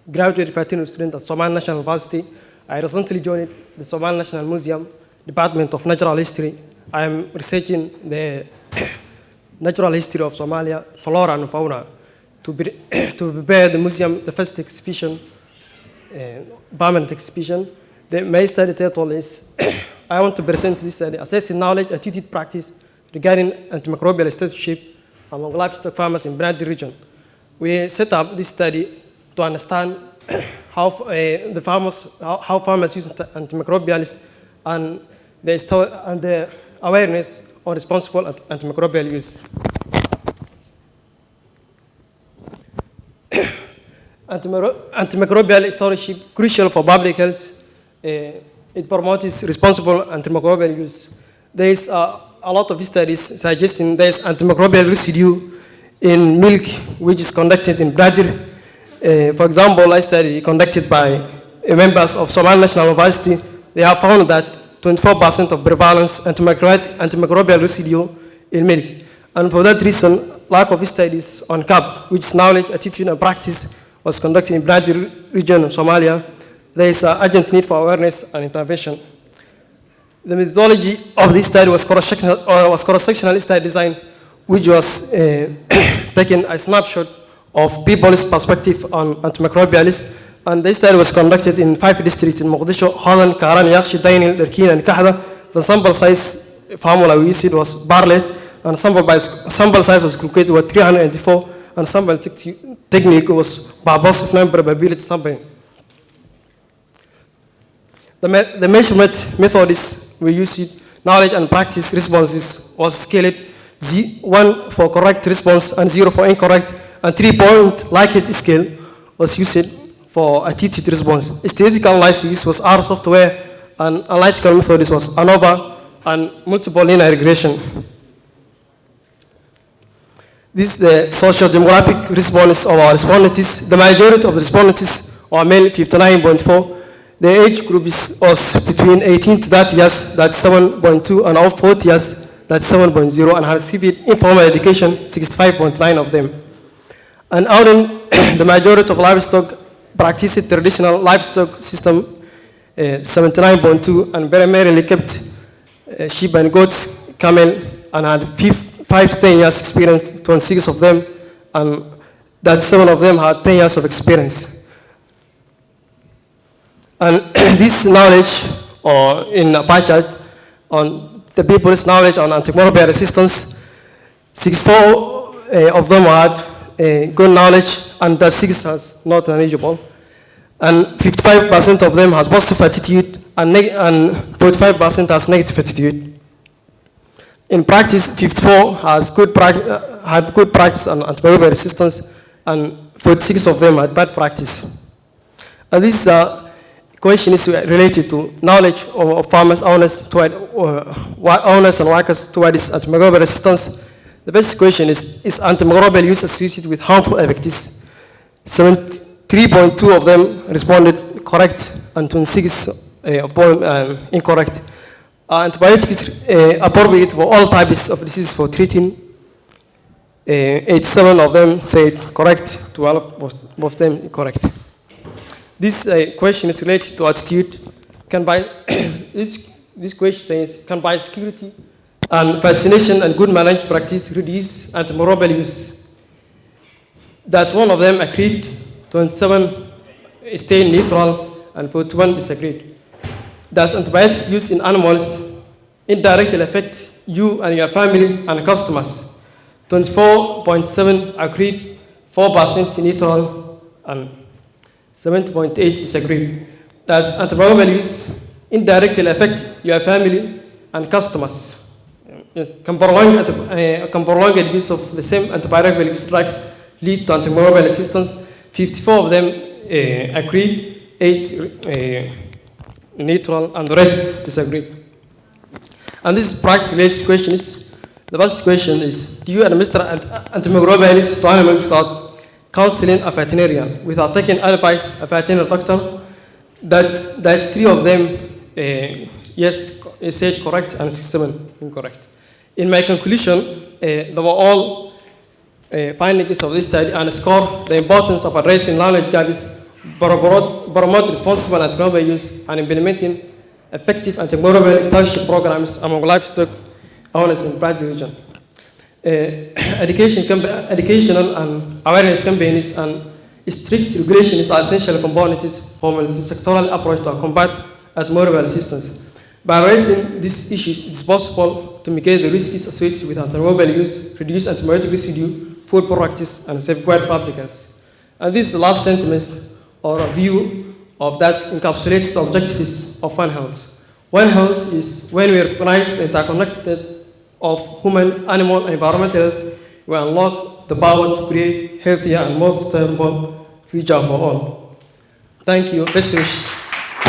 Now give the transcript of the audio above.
graduate veterinary student at Somali National University. I recently joined the Somali National Museum, Department of Natural History. I am researching the natural history of Somalia, flora and fauna, to prepare the museum, the first exhibition, permanent exhibition. My study title is, I want to present this study, assessing knowledge, attitude, practice regarding antimicrobial stewardship among livestock farmers in Banadir region. We set up this study to understand how farmers use antimicrobials and the awareness on responsible antimicrobial use. Antimicrobial stewardship crucial for public health. It promotes responsible antimicrobial use. There is a lot of studies suggesting there is antimicrobial residue in milk, which is conducted in Banadir. For example, a study conducted by members of Somali National University, they have found that 24% of prevalence antimicrobial residue in milk. And for that reason, lack of studies on KAP, which is knowledge, attitude, and practice, was conducted in Banadir region of Somalia. There is an urgent need for awareness and intervention. The methodology of this study was cross-sectional study design, which was taking a snapshot of people's perspective on antimicrobials. And this study was conducted in 5 districts in Mogadishu, Hodan, Karan, Yakhshi, Dainil, Darkeen, and Kahda. The sample size formula we used was Barlett, and sample size was calculated with 384, and sample technique was by positive number probability sampling. The measurement method is we used knowledge and practice responses was scaled 1 for correct response and 0 for incorrect, and 3-point Likert scale was used for attitude response. Statistical analysis was R software, and analytical method was ANOVA and multiple linear regression. This is the socio-demographic response of our respondents. The majority of the respondents are male, 59.4. The age group was between 18 to 30 years, that's 7.2, and of 40 years, that's 7.0, and have received informal education, 65.9 of them. And out in the majority of livestock practiced traditional livestock system, 79.2, and primarily kept sheep and goats, camel, and had 5 to 10 years experience, 26 of them, and that 7 of them had 10 years of experience. And this knowledge, or in a pie chart, on the people's knowledge on antimicrobial resistance, 64 of them had good knowledge, and that 6 has not knowledgeable. And 55% of them has positive attitude, and 45% has negative attitude. In practice, 54 has had good practice on antimicrobial resistance, and 46 of them had bad practice. And this question is related to knowledge of farmers, owners and workers towards antimicrobial resistance. The basic question is antimicrobial use associated with harmful effects? 73.2 of them responded correct, and 26 incorrect. Antibiotics appropriate for all types of diseases for treating. 87 of them said correct, 12 both of them incorrect. This question is related to attitude. This question says, can biosecurity and vaccination and good management practice reduce antimicrobial use? That one of them agreed, 27 stayed neutral, and 41 disagreed. Does antibiotic use in animals indirectly affect you and your family and customers? 24.7 agreed, 4% neutral, and 7.8 disagreed. Does antimicrobial use indirectly affect your family and customers? Yes. Can prolonged use of the same antibiotic drugs lead to antimicrobial resistance? 54 of them agreed, 8 neutral, and the rest disagreed. And this practice-related question is, the first question is, do you administer antimicrobials to animals without counseling a veterinarian, without taking advice of a veterinary doctor? That 3 of them, yes, said correct, and 7 incorrect. In my conclusion, they were all findings of this study underscore the importance of addressing knowledge gaps, promote responsible antimicrobial use, and implementing effective antimicrobial stewardship programs among livestock owners in Banadir region. Educational and awareness campaigns and strict regulations are essential components for a multi-sectoral approach to combat antimicrobial resistance. By addressing these issues, it is possible to mitigate the risks associated with antimicrobial use, reduce antibiotic residue, food practice, and safeguard public health. And this is the last sentence or a view of that encapsulates the objectives of One Health. One Health is when we recognize the interconnected of human, animal, and environmental health, we unlock the power to create healthier and more sustainable future for all. Thank you. Best wishes.